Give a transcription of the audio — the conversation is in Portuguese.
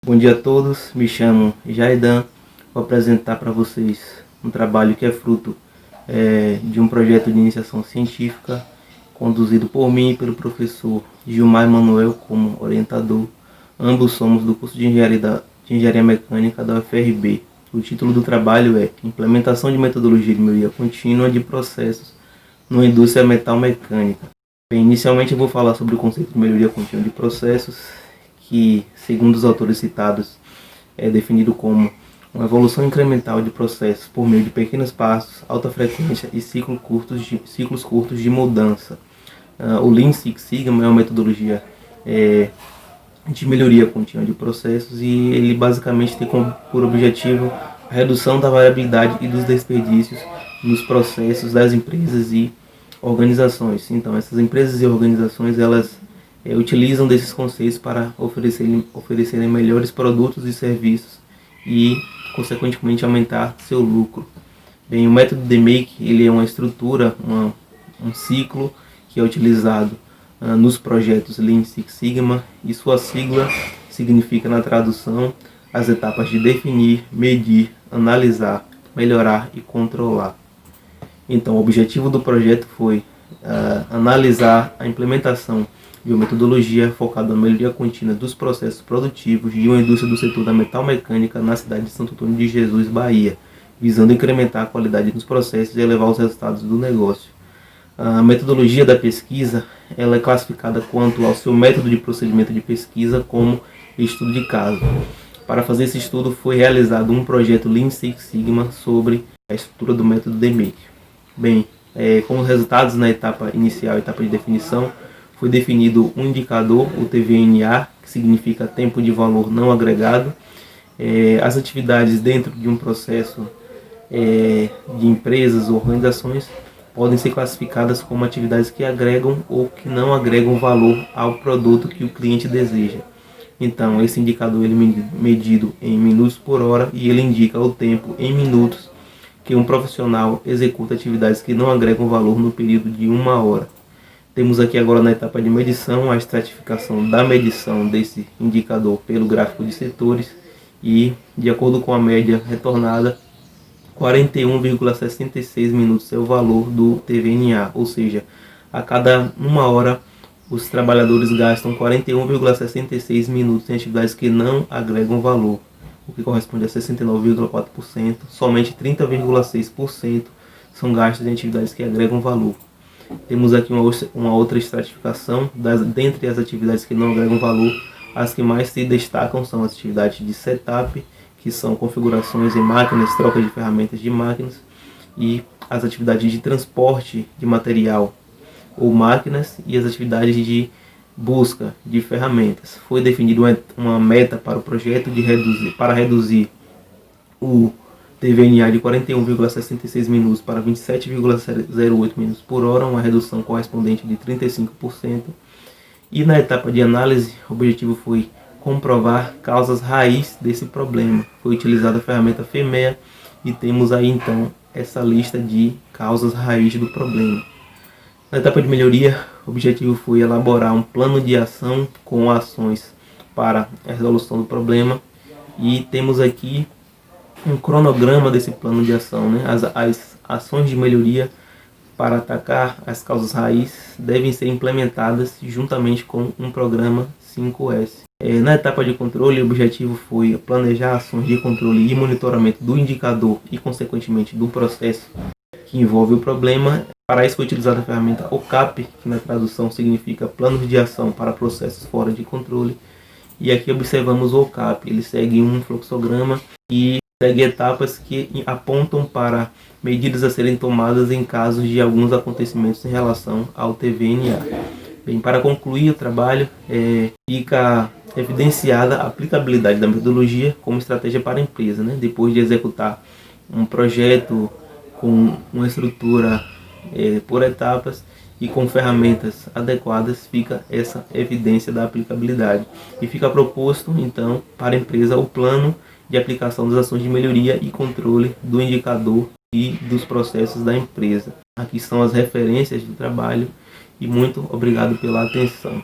Bom dia a todos, me chamo Jaidan, vou apresentar para vocês um trabalho que é fruto de um projeto de iniciação científica conduzido por mim e pelo professor Gilmar Manuel como orientador. Ambos somos do curso de Engenharia Mecânica da UFRB. O título do trabalho é Implementação de Metodologia de Melhoria Contínua de Processos numa Indústria Metal-Mecânica. Bem, inicialmente eu vou falar sobre o conceito de melhoria contínua de processos, que, segundo os autores citados, é definido como uma evolução incremental de processos por meio de pequenos passos, alta frequência e ciclos curtos de mudança. O Lean Six Sigma é uma metodologia de melhoria contínua de processos e ele basicamente tem por objetivo a redução da variabilidade e dos desperdícios nos processos das empresas e organizações. Então, essas empresas e organizações, elas utilizam desses conceitos para oferecerem melhores produtos e serviços e, consequentemente, aumentar seu lucro. Bem, o método DMAIC, ele é uma estrutura, um ciclo que é utilizado nos projetos Lean Six Sigma, e sua sigla significa, na tradução, as etapas de definir, medir, analisar, melhorar e controlar. Então, o objetivo do projeto foi analisar a implementação de uma metodologia focada na melhoria contínua dos processos produtivos de uma indústria do setor da metal-mecânica na cidade de Santo Antônio de Jesus, Bahia, visando incrementar a qualidade dos processos e elevar os resultados do negócio. A metodologia da pesquisa, ela é classificada quanto ao seu método de procedimento de pesquisa como estudo de caso. Para fazer esse estudo foi realizado um projeto Lean Six Sigma sobre a estrutura do método DMAIC. Bem, com os resultados na etapa inicial, etapa de definição, foi definido um indicador, o TVNA, que significa tempo de valor não agregado. As atividades dentro de um processo de empresas ou organizações podem ser classificadas como atividades que agregam ou que não agregam valor ao produto que o cliente deseja. Então, esse indicador ele é medido em minutos por hora e ele indica o tempo em minutos que um profissional executa atividades que não agregam valor no período de 1 hora. Temos aqui agora na etapa de medição a estratificação da medição desse indicador pelo gráfico de setores e, de acordo com a média retornada, 41,66 minutos é o valor do TVNA, ou seja, a cada 1 hora os trabalhadores gastam 41,66 minutos em atividades que não agregam valor, o que corresponde a 69,4%, somente 30,6% são gastos em atividades que agregam valor. Temos aqui uma outra estratificação, dentre as atividades que não agregam valor, as que mais se destacam são as atividades de setup, que são configurações em máquinas, troca de ferramentas de máquinas, e as atividades de transporte de material ou máquinas e as atividades de busca de ferramentas. Foi definida uma meta para o projeto para reduzir o TVNA de 41,66 minutos para 27,08 minutos por hora, uma redução correspondente de 35%. E na etapa de análise, o objetivo foi comprovar causas raiz desse problema. Foi utilizada a ferramenta FEMEA e temos aí então essa lista de causas raiz do problema. Na etapa de melhoria, o objetivo foi elaborar um plano de ação com ações para a resolução do problema e temos aqui um cronograma desse plano de ação, né? As ações de melhoria para atacar as causas raiz devem ser implementadas juntamente com um programa 5S. Na etapa de controle, o objetivo foi planejar ações de controle e monitoramento do indicador e, consequentemente, do processo que envolve o problema. Para isso foi utilizada a ferramenta OCAP, que na tradução significa Planos de Ação para Processos Fora de Controle. E aqui observamos o OCAP, ele segue um fluxograma e segue etapas que apontam para medidas a serem tomadas em casos de alguns acontecimentos em relação ao TVNA. Bem, para concluir o trabalho, fica evidenciada a aplicabilidade da metodologia como estratégia para a empresa, né? Depois de executar um projeto com uma estrutura por etapas e com ferramentas adequadas, fica essa evidência da aplicabilidade. E fica proposto, então, para a empresa o plano de aplicação das ações de melhoria e controle do indicador e dos processos da empresa. Aqui são as referências do trabalho e muito obrigado pela atenção.